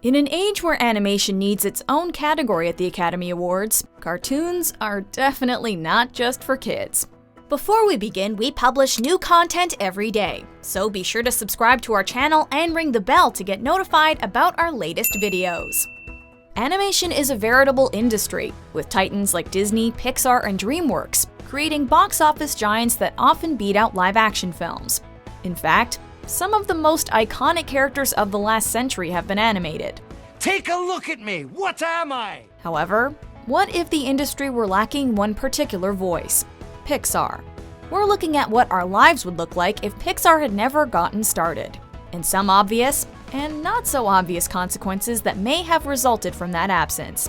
In an age where animation needs its own category at the Academy Awards, cartoons are definitely not just for kids. Before we begin, we publish new content every day, so be sure to subscribe to our channel and ring the bell to get notified about our latest videos. Animation is a veritable industry, with titans like Disney, Pixar, and DreamWorks creating box office giants that often beat out live-action films. In fact, some of the most iconic characters of the last century have been animated. Take a look at me! What am I? However, what if the industry were lacking one particular voice? Pixar. We're looking at what our lives would look like if Pixar had never gotten started, and some obvious and not so obvious consequences that may have resulted from that absence.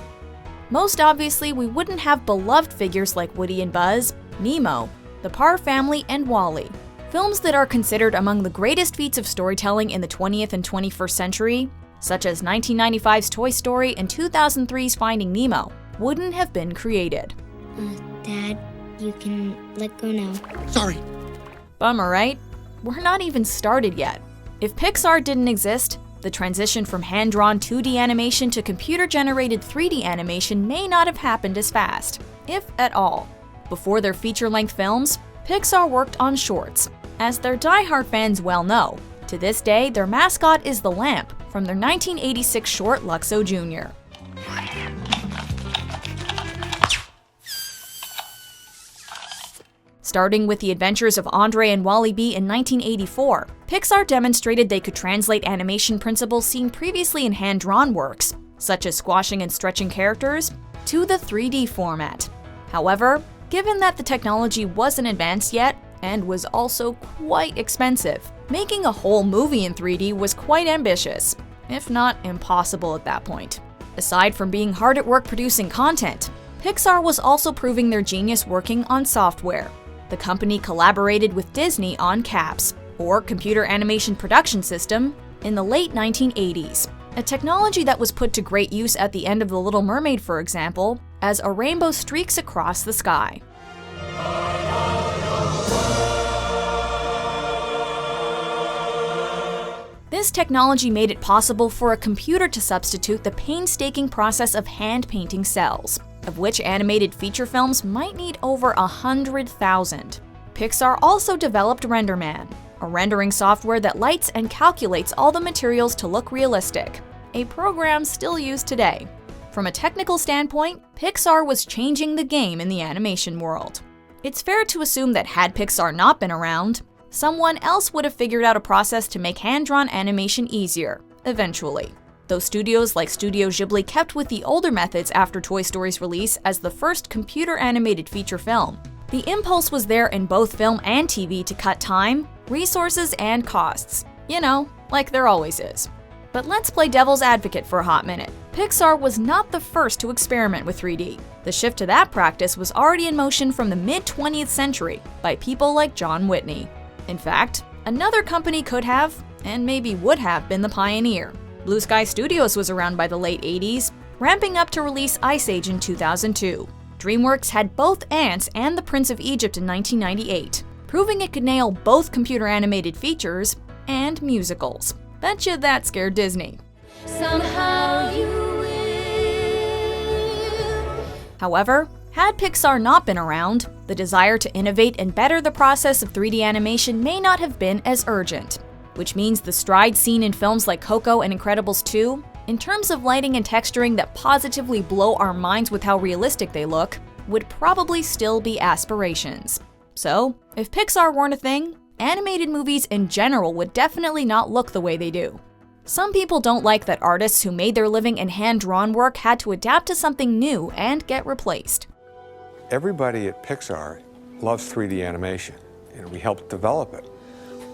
Most obviously, we wouldn't have beloved figures like Woody and Buzz, Nemo, the Parr family, and Wall-E. Films that are considered among the greatest feats of storytelling in the 20th and 21st century, such as 1995's Toy Story and 2003's Finding Nemo, wouldn't have been created. Dad, you can let go now. Sorry. Bummer, right? We're not even started yet. If Pixar didn't exist, the transition from hand-drawn 2D animation to computer-generated 3D animation may not have happened as fast, if at all. Before their feature-length films, Pixar worked on shorts. As their die-hard fans well know, to this day their mascot is the lamp from their 1986 short Luxo Jr. Starting with the adventures of Andre and Wally B in 1984, Pixar demonstrated they could translate animation principles seen previously in hand-drawn works, such as squashing and stretching characters, to the 3D format. However, given that the technology wasn't advanced yet, and was also quite expensive, making a whole movie in 3D was quite ambitious, if not impossible at that point. Aside from being hard at work producing content, Pixar was also proving their genius working on software. The company collaborated with Disney on CAPS, or Computer Animation Production System, in the late 1980s, a technology that was put to great use at the end of The Little Mermaid, for example, as a rainbow streaks across the sky. This technology made it possible for a computer to substitute the painstaking process of hand-painting cells, of which animated feature films might need over 100,000. Pixar also developed RenderMan, a rendering software that lights and calculates all the materials to look realistic, a program still used today. From a technical standpoint, Pixar was changing the game in the animation world. It's fair to assume that had Pixar not been around, someone else would have figured out a process to make hand-drawn animation easier, eventually. Though studios like Studio Ghibli kept with the older methods after Toy Story's release as the first computer-animated feature film, the impulse was there in both film and TV to cut time, resources, and costs. You know, like there always is. But let's play devil's advocate for a hot minute. Pixar was not the first to experiment with 3D. The shift to that practice was already in motion from the mid-20th century by people like John Whitney. In fact, another company could have, and maybe would have, been the pioneer. Blue Sky Studios was around by the late 80s, ramping up to release Ice Age in 2002. DreamWorks had both Ants and The Prince of Egypt in 1998, proving it could nail both computer-animated features and musicals. Betcha that scared Disney. Somehow you will. However, had Pixar not been around, the desire to innovate and better the process of 3D animation may not have been as urgent, which means the strides seen in films like Coco and Incredibles 2, in terms of lighting and texturing that positively blow our minds with how realistic they look, would probably still be aspirations. So, if Pixar weren't a thing, animated movies in general would definitely not look the way they do. Some people don't like that artists who made their living in hand-drawn work had to adapt to something new and get replaced. Everybody at Pixar loves 3D animation, and we helped develop it.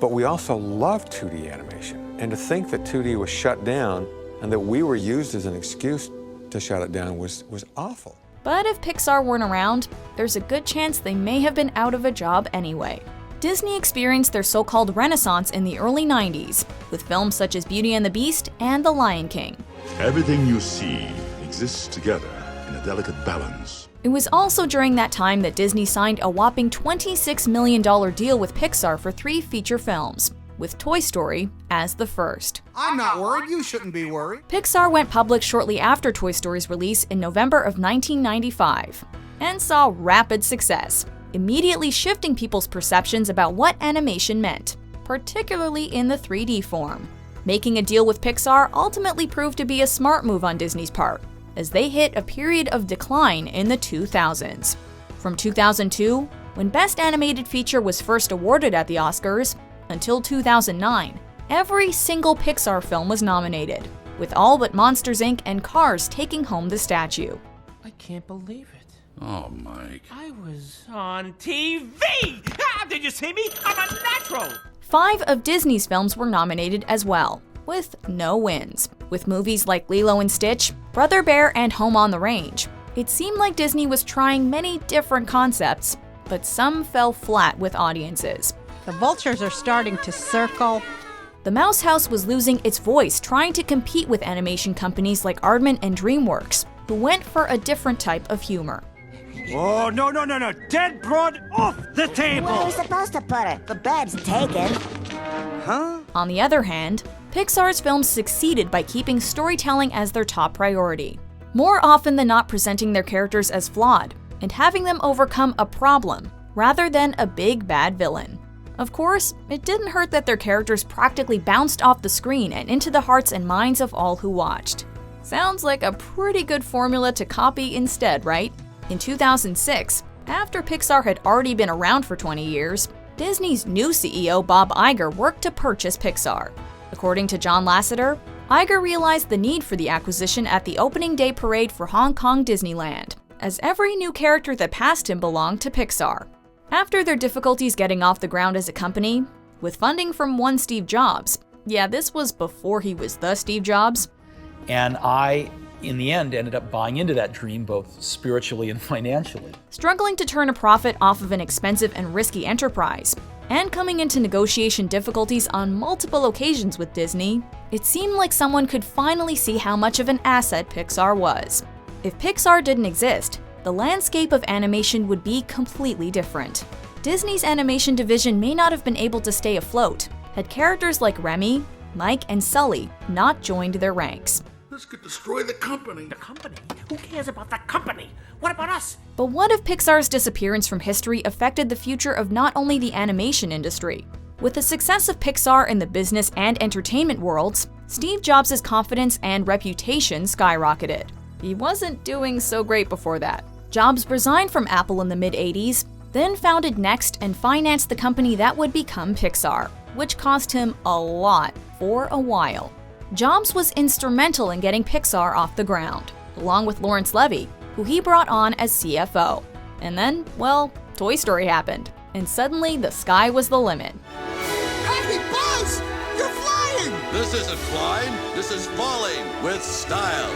But we also love 2D animation, and to think that 2D was shut down and that we were used as an excuse to shut it down was awful. But if Pixar weren't around, there's a good chance they may have been out of a job anyway. Disney experienced their so-called renaissance in the early 90s, with films such as Beauty and the Beast and The Lion King. Everything you see exists together in a delicate balance. It was also during that time that Disney signed a whopping $26 million deal with Pixar for 3 feature films. with Toy Story as the first. I'm not worried. You shouldn't be worried. Pixar went public shortly after Toy Story's release in November of 1995 and saw rapid success, immediately shifting people's perceptions about what animation meant, particularly in the 3D form. Making a deal with Pixar ultimately proved to be a smart move on Disney's part, as they hit a period of decline in the 2000s. From 2002, when Best Animated Feature was first awarded at the Oscars, until 2009, every single Pixar film was nominated, with all but Monsters, Inc. and Cars taking home the statue. I can't believe it. Oh, Mike. I was on TV! Did you see me? I'm a natural! 5 of Disney's films were nominated as well, with no wins. With movies like Lilo and Stitch, Brother Bear, and Home on the Range, it seemed like Disney was trying many different concepts, but some fell flat with audiences. The vultures are starting to circle. The Mouse House was losing its voice trying to compete with animation companies like Aardman and DreamWorks, who went for a different type of humor. Oh, no. Dead broad off the table. Where are we supposed to put it? The bed's taken. Huh? On the other hand, Pixar's films succeeded by keeping storytelling as their top priority, more often than not presenting their characters as flawed and having them overcome a problem rather than a big bad villain. Of course, it didn't hurt that their characters practically bounced off the screen and into the hearts and minds of all who watched. Sounds like a pretty good formula to copy instead, right? In 2006, after Pixar had already been around for 20 years, Disney's new CEO Bob Iger worked to purchase Pixar. According to John Lasseter, Iger realized the need for the acquisition at the opening day parade for Hong Kong Disneyland, as every new character that passed him belonged to Pixar. After their difficulties getting off the ground as a company, with funding from one Steve Jobs, yeah, this was before he was the Steve Jobs, and I, in the end, ended up buying into that dream both spiritually and financially. struggling to turn a profit off of an expensive and risky enterprise, and coming into negotiation difficulties on multiple occasions with Disney, it seemed like someone could finally see how much of an asset Pixar was. If Pixar didn't exist, the landscape of animation would be completely different. Disney's animation division may not have been able to stay afloat had characters like Remy, Mike, and Sully not joined their ranks. This could destroy the company. The company? Who cares about the company? What about us? But what if Pixar's disappearance from history affected the future of not only the animation industry? With the success of Pixar in the business and entertainment worlds, Steve Jobs' confidence and reputation skyrocketed. He wasn't doing so great before that. Jobs resigned from Apple in the mid-80s, then founded Next and financed the company that would become Pixar, which cost him a lot for a while. Jobs was instrumental in getting Pixar off the ground, along with Lawrence Levy, who he brought on as CFO. And then, well, Toy Story happened, and suddenly the sky was the limit. Hey, Buzz! You're flying! This isn't flying, this is falling with style.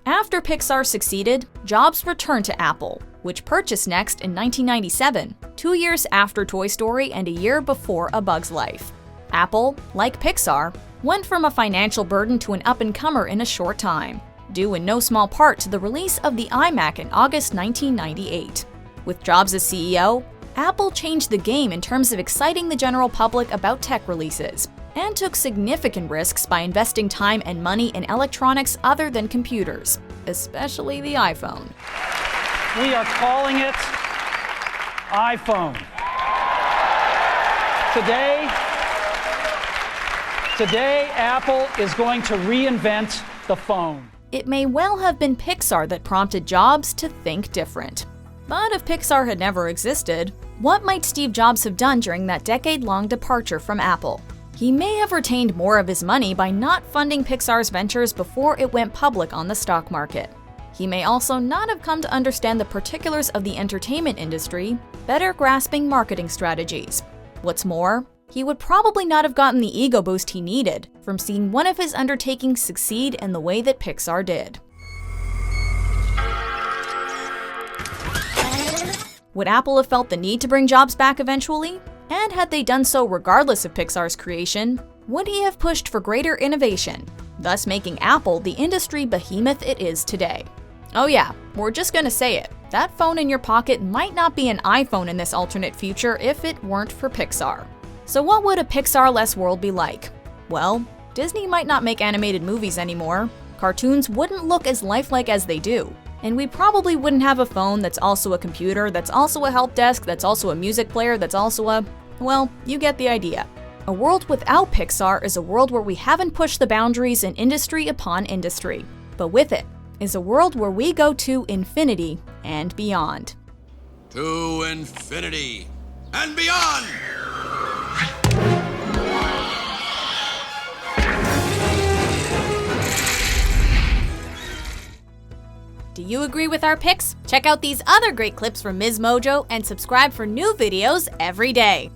After Pixar succeeded, Jobs returned to Apple, which purchased Next in 1997, 2 years after Toy Story and a year before A Bug's Life. Apple, like Pixar, went from a financial burden to an up-and-comer in a short time, due in no small part to the release of the iMac in August 1998. With Jobs as CEO, Apple changed the game in terms of exciting the general public about tech releases, and took significant risks by investing time and money in electronics other than computers, especially the iPhone. We are calling it iPhone. Today, Apple is going to reinvent the phone. It may well have been Pixar that prompted Jobs to think different. But if Pixar had never existed, what might Steve Jobs have done during that decade-long departure from Apple? He may have retained more of his money by not funding Pixar's ventures before it went public on the stock market. He may also not have come to understand the particulars of the entertainment industry, better grasping marketing strategies. What's more, he would probably not have gotten the ego boost he needed from seeing one of his undertakings succeed in the way that Pixar did. Would Apple have felt the need to bring Jobs back eventually? And had they done so regardless of Pixar's creation, would he have pushed for greater innovation, thus making Apple the industry behemoth it is today? Oh yeah, we're just gonna say it. That phone in your pocket might not be an iPhone in this alternate future if it weren't for Pixar. So what would a Pixar-less world be like? Well, Disney might not make animated movies anymore, cartoons wouldn't look as lifelike as they do, and we probably wouldn't have a phone that's also a computer, that's also a help desk, that's also a music player, that's also a… well, you get the idea. A world without Pixar is a world where we haven't pushed the boundaries in industry upon industry, but with it is a world where we go to infinity and beyond. To infinity and beyond! Do you agree with our picks? Check out these other great clips from MsMojo and subscribe for new videos every day.